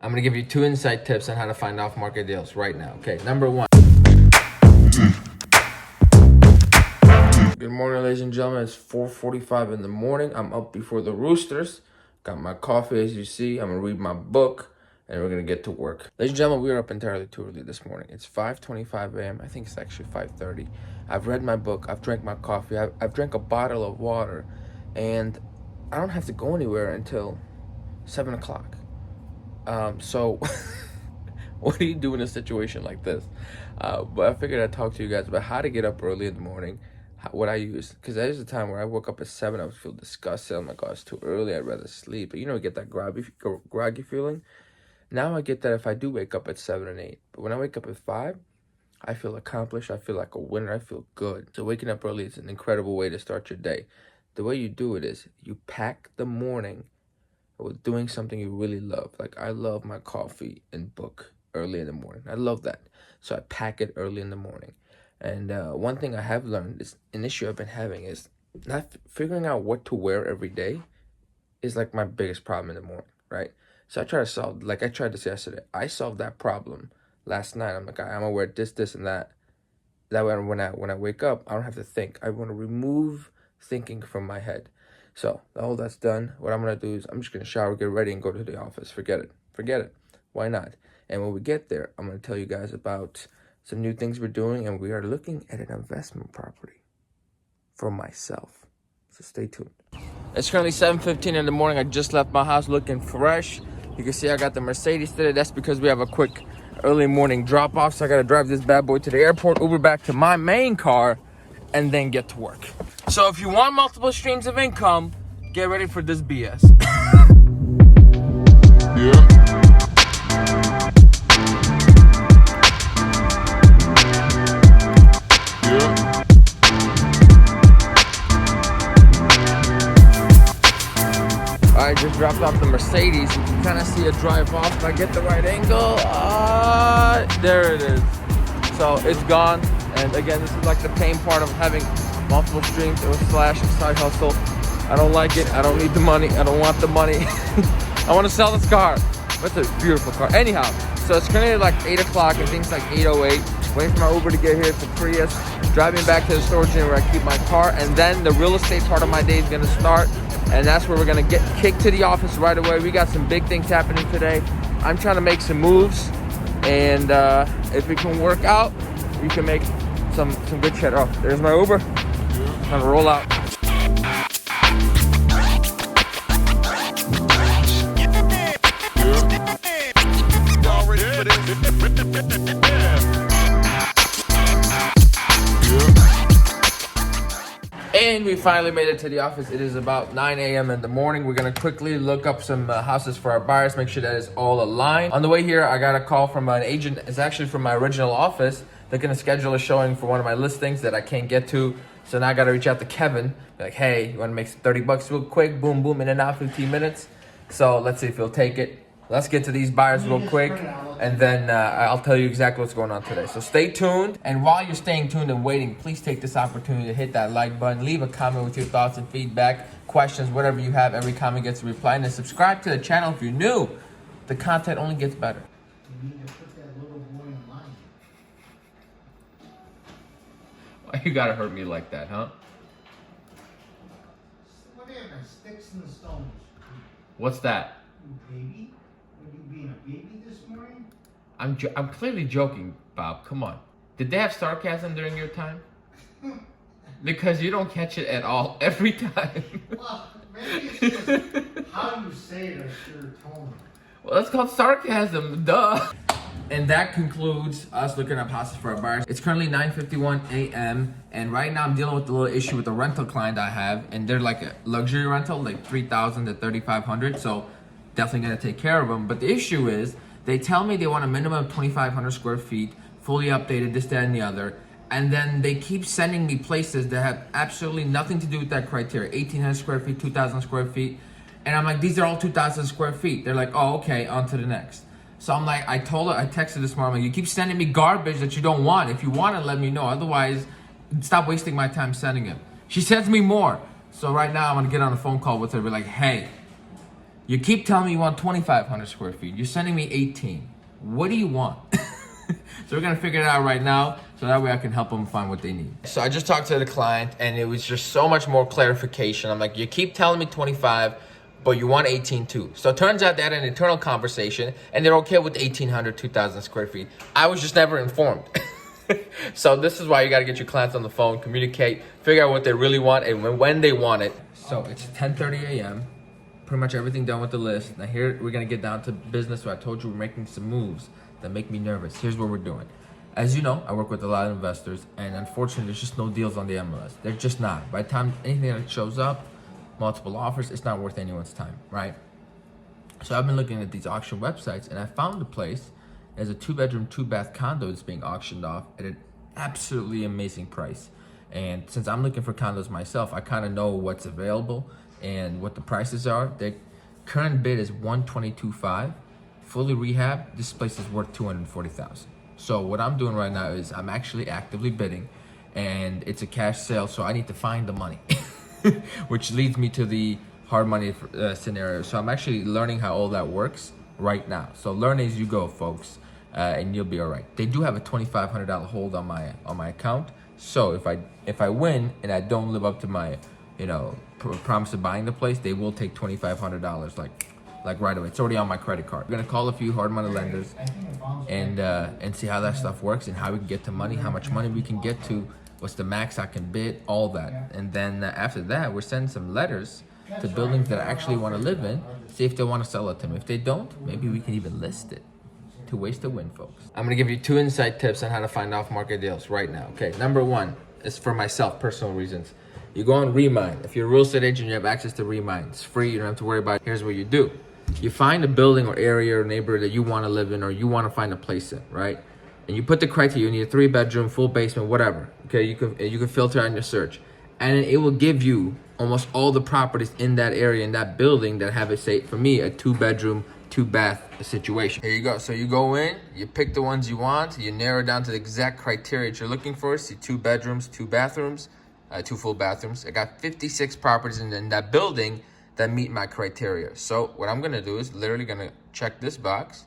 I'm gonna give you 2 insight tips on how to find off-market deals right now. Okay, number 1. Good morning, ladies and gentlemen. It's 4:45 in the morning. I'm up before the roosters. Got my coffee, as you see. I'm gonna read my book, and we're gonna get to work. Ladies and gentlemen, we are up entirely too early this morning. It's 5:25 a.m. I think it's actually 5:30. I've read my book. I've drank my coffee. I've drank a bottle of water, and I don't have to go anywhere until 7 o'clock. So what do you do in a situation like this? But I figured I'd talk to you guys about how to get up early in the morning, what I use. Because there's a time where I woke up at 7, I would feel disgusted. I'm like, oh, it's too early, I'd rather sleep. But you know, you get that groggy feeling. Now I get that if I do wake up at 7 and 8. But when I wake up at 5, I feel accomplished. I feel like a winner. I feel good. So waking up early is an incredible way to start your day. The way you do it is you pack the morning with doing something you really love. Like, I love my coffee and book early in the morning. I love that. So I pack it early in the morning. And one thing I have learned is an issue I've been having is not figuring out what to wear every day is like my biggest problem in the morning, right? So I try to solve, like I tried this yesterday. I solved that problem last night. I'm like, I'm gonna wear this, and that. That way when I wake up, I don't have to think. I want to remove thinking from my head. So all that's done. What I'm gonna do is I'm just gonna shower, get ready, and go to the office. Forget it. Why not? And when we get there, I'm gonna tell you guys about some new things we're doing, and we are looking at an investment property for myself. So stay tuned. It's currently 7:15 in the morning. I just left my house looking fresh. You can see I got the Mercedes today. That's because we have a quick early morning drop off. So I gotta drive this bad boy to the airport, Uber back to my main car, and then get to work. So if you want multiple streams of income, get ready for this BS. Yeah. I just dropped off the Mercedes. You can kind of see it drive off. If I get the right angle, there it is. So it's gone. And again, this is like the pain part of having multiple streams. It was slash and side hustle. I don't like it. I don't need the money. I don't want the money. I want to sell this car. That's a beautiful car. Anyhow, so it's currently like 8 o'clock and things like 8:08. Waiting for my Uber to get here. It's a Prius. Driving back to the storage unit where I keep my car. And then the real estate part of my day is going to start. And that's where we're going to get kicked to the office right away. We got some big things happening today. I'm trying to make some moves. And if we can work out, we can make some good shit. Oh, there's my Uber. Time to roll out. And we finally made it to the office. It is about 9 a.m. in the morning. We're gonna quickly look up some houses for our buyers, make sure that is all aligned. On the way here, I got a call from an agent. It's actually from my original office. They're gonna schedule a showing for one of my listings that I can't get to. So now I gotta reach out to Kevin. Like, hey, you wanna make some 30 bucks real quick? Boom, boom, in and out, 15 minutes. So let's see if he'll take it. Let's get to these buyers real quick, and then I'll tell you exactly what's going on today. So stay tuned, and while you're staying tuned and waiting, please take this opportunity to hit that like button, leave a comment with your thoughts and feedback, questions, whatever you have. Every comment gets a reply, and then subscribe to the channel if you're new. The content only gets better. You need to put that little boy in line. Why you gotta hurt me like that, huh? Whatever, sticks and stones. What's that? You baby? Were you being a baby this morning? I'm clearly joking, Bob. Come on. Did they have sarcasm during your time? Because you don't catch it at all every time. Well, maybe it's just how you say it or your tone. Well, that's called sarcasm, duh. And that concludes us looking up houses for our buyers. It's currently 9:51 a.m. and right now I'm dealing with a little issue with the rental client I have, and they're like a luxury rental, like $3,000 to $3,500. So definitely gonna take care of them. But the issue is they tell me they want a minimum of 2,500 square feet, fully updated, this, that, and the other. And then they keep sending me places that have absolutely nothing to do with that criteria. 1,800 square feet, 2,000 square feet. And I'm like, these are all 2,000 square feet. They're like, oh, okay, on to the next. So I'm like, I texted this morning, I'm like, you keep sending me garbage that you don't want. If you want it, let me know. Otherwise, stop wasting my time sending it. She sends me more. So right now I'm gonna get on a phone call with her and be like, hey, You keep telling me you want 2,500 square feet. You're sending me 18. What do you want? So we're gonna figure it out right now, so that way I can help them find what they need. So I just talked to the client, and it was just so much more clarification. I'm like, you keep telling me 25, but you want 18 too. So it turns out they had an internal conversation, and they're okay with 1,800, 2,000 square feet. I was just never informed. So this is why you gotta get your clients on the phone, communicate, figure out what they really want, and when they want it. So it's 10:30 a.m. Pretty much everything done with the list. Now here we're gonna get down to business. So I told you we're making some moves that make me nervous. Here's what we're doing. As you know, I work with a lot of investors, and unfortunately, there's just no deals on the MLS. They're just not. By the time anything that shows up, multiple offers, it's not worth anyone's time, right? So I've been looking at these auction websites, and I found a place. There's a 2-bedroom, 2-bath condo that's being auctioned off at an absolutely amazing price. And since I'm looking for condos myself, I kind of know what's available and what the prices are. The current bid is $122,500. Fully rehab, this place is worth $240,000. So what I'm doing right now is I'm actually actively bidding, and it's a cash sale, so I need to find the money, which leads me to the hard money scenario. So I'm actually learning how all that works right now. So learn as you go, folks, and you'll be all right. They do have a $2,500 hold on my account. So if I win and I don't live up to my promise of buying the place, they will take $2,500 like right away. It's already on my credit card. We're gonna call a few hard money lenders and see how that stuff works and how we can get to money, how much money we can get to, what's the max I can bid, all that. And then after that, we're sending some letters to buildings that I actually want to live in, see if they want to sell it to me. If they don't, maybe we can even list it. Two ways to win, folks. I'm gonna give you 2 insight tips on how to find off-market deals right now. Okay, number 1 is for myself, personal reasons. You go on Remind. If you're a real estate agent, you have access to Remind. It's free. You don't have to worry about it. Here's what you do. You find a building or area or neighborhood that you want to live in or you want to find a place in, right? And you put the criteria. You need a 3-bedroom, full basement, whatever. Okay, you can filter on your search, and it will give you almost all the properties in that area, in that building, that have, say, for me, a 2-bedroom, 2-bath situation. Here you go. So you go in, you pick the ones you want, you narrow down to the exact criteria that you're looking for. See, 2 bedrooms, 2 bathrooms, 2 full bathrooms. I got 56 properties in that building that meet my criteria. So what I'm gonna do is literally gonna check this box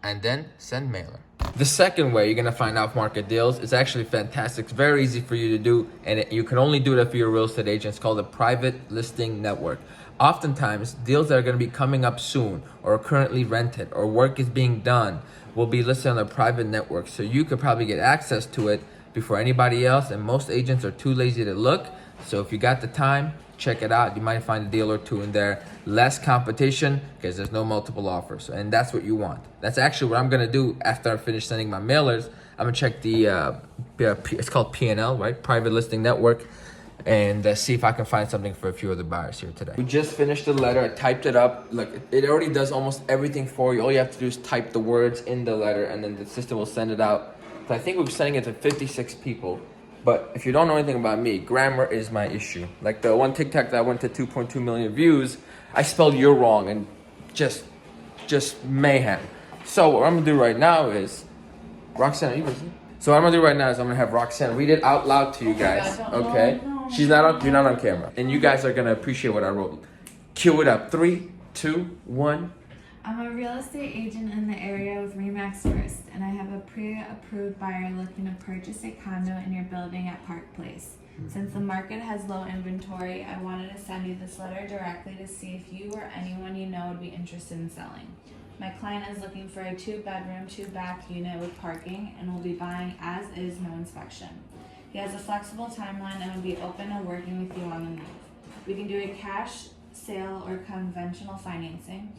and then send mailer. The second way you're gonna find off-market deals is actually fantastic. It's very easy for you to do, and you can only do it if you're a real estate agent. It's called a private listing network. Oftentimes, deals that are gonna be coming up soon or are currently rented or work is being done will be listed on a private network. So you could probably get access to it before anybody else, and most agents are too lazy to look. So if you got the time, check it out. You might find a deal or two in there. Less competition because there's no multiple offers, and that's what you want. That's actually what I'm gonna do after I finish sending my mailers. I'm gonna check the it's called PNL, right? Private Listing Network, and see if I can find something for a few other buyers here today. We just finished the letter. I typed it up. Look, it already does almost everything for you. All you have to do is type the words in the letter, and then the system will send it out. So I think we're sending it to 56 people. But if you don't know anything about me, grammar is my issue. Like the one TikTok that went to 2.2 million views, I spelled "you're" wrong, and just mayhem. So what I'm gonna do right now is, Roxanne, are you listening? So what I'm gonna do right now is I'm gonna have Roxanne read it out loud to you guys. Okay? She's not on. You're not on camera, and you guys are gonna appreciate what I wrote. Cue it up. 3, 2, 1. I'm a real estate agent in the area with Remax First, and I have a pre-approved buyer looking to purchase a condo in your building at Park Place. Since the market has low inventory, I wanted to send you this letter directly to see if you or anyone you know would be interested in selling. My client is looking for a 2-bedroom, 2-bath unit with parking and will be buying as is, no inspection. He has a flexible timeline and will be open to working with you on the move. We can do a cash sale or conventional financing.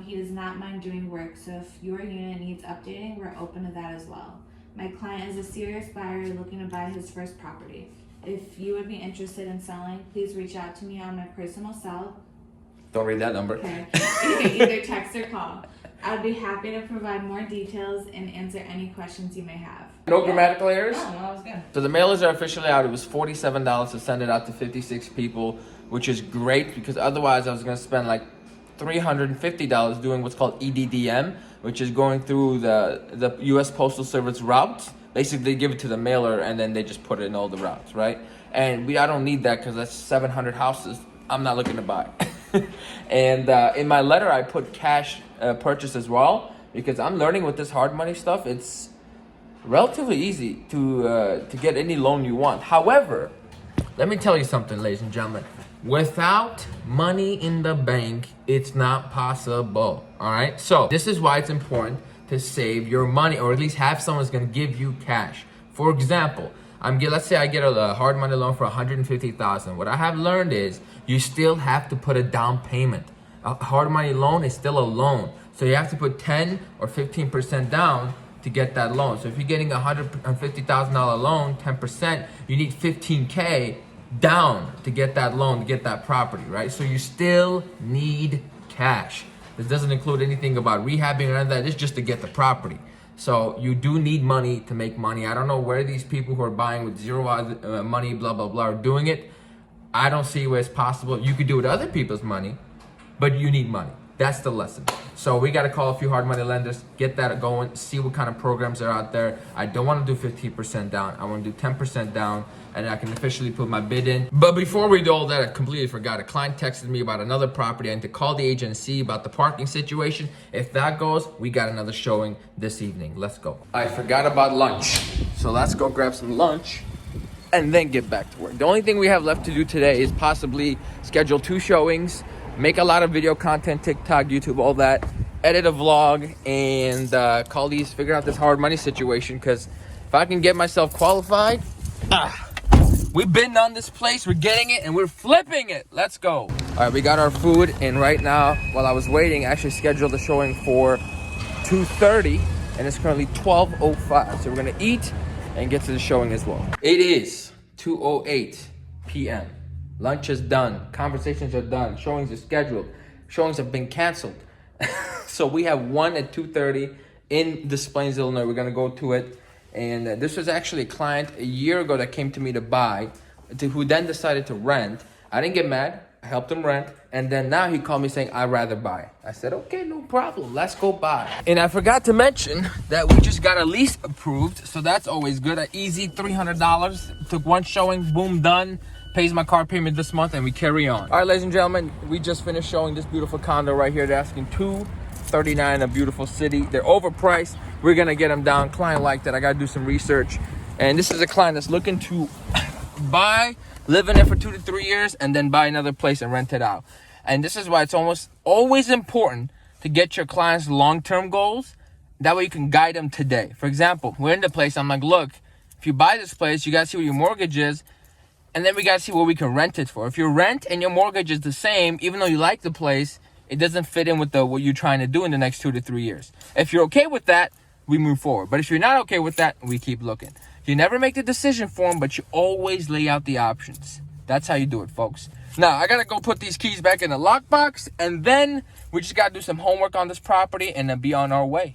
He does not mind doing work, so if your unit needs updating, we're open to that as well. My client is a serious buyer looking to buy his first property. If you would be interested in selling, please reach out to me on my personal cell. Don't read that number. Okay. Either text or call. I would be happy to provide more details and answer any questions you may have. No grammatical errors? No, that was good. So the mailers are officially out. It was $47 to send it out to 56 people, which is great because otherwise I was gonna spend like $350 doing what's called EDDM, which is going through the U.S. Postal Service routes. Basically, they give it to the mailer and then they just put it in all the routes, right? And I don't need that because that's 700 houses I'm not looking to buy. And in my letter, I put cash purchase as well, because I'm learning with this hard money stuff. It's relatively easy to get any loan you want. However, let me tell you something, ladies and gentlemen. Without money in the bank, it's not possible. All right. So this is why it's important to save your money, or at least have someone who's going to give you cash. For example, let's say I get a hard money loan for $150,000. What I have learned is you still have to put a down payment. A hard money loan is still a loan, so you have to put 10 or 15% down to get that loan. So if you're getting a $150,000 loan, 10%, you need $15K down to get that loan, to get that property, right? So you still need cash. This doesn't include anything about rehabbing or anything. That. It's just to get the property. So you do need money to make money. I don't know where these people who are buying with zero money, blah, blah, blah, are doing it. I don't see where it's possible. You could do it with other people's money, but you need money. That's the lesson. So we got to call a few hard money lenders, get that going, see what kind of programs are out there. I don't want to do 15% down. I want to do 10% down, and I can officially put my bid in. But before we do all that, I completely forgot. A client texted me about another property. I need to call the agent and see about the parking situation. If that goes, we got another showing this evening. Let's go. I forgot about lunch. So let's go grab some lunch and then get back to work. The only thing we have left to do today is possibly schedule 2 showings, make a lot of video content, TikTok, YouTube, all that, edit a vlog, and figure out this hard money situation. Because if I can get myself qualified, we've been on this place, we're getting it, and we're flipping it. Let's go. All right, we got our food, and right now, while I was waiting, I actually scheduled the showing for 2:30, and it's currently 12:05. So we're gonna eat and get to the showing as well. It is 2:08 p.m. Lunch is done. Conversations are done. Showings are scheduled. Showings have been canceled. So we have one at 2:30 in Des Plaines, Illinois. We're gonna go to it. And this was actually a client a year ago that came to me to buy, who then decided to rent. I didn't get mad. I helped him rent. And then now he called me saying, I'd rather buy. I said, okay, no problem. Let's go buy. And I forgot to mention that we just got a lease approved. So that's always good. An easy $300. Took one showing, boom, done. Pays my car payment this month, and we carry on. All right, ladies and gentlemen, we just finished showing this beautiful condo right here. They're asking $239, a beautiful city. They're overpriced. We're gonna get them down. Client liked it. I gotta do some research. And this is a client that's looking to buy, live in it for 2 to 3 years, and then buy another place and rent it out. And this is why it's almost always important to get your clients' long-term goals. That way you can guide them today. For example, we're in the place. I'm like, look, if you buy this place, you gotta see what your mortgage is. And then we got to see what we can rent it for. If your rent and your mortgage is the same, even though you like the place, it doesn't fit in with what you're trying to do in the next 2 to 3 years. If you're okay with that, we move forward. But if you're not okay with that, we keep looking. You never make the decision for them, but you always lay out the options. That's how you do it, folks. Now, I got to go put these keys back in the lockbox, and then we just got to do some homework on this property and then be on our way.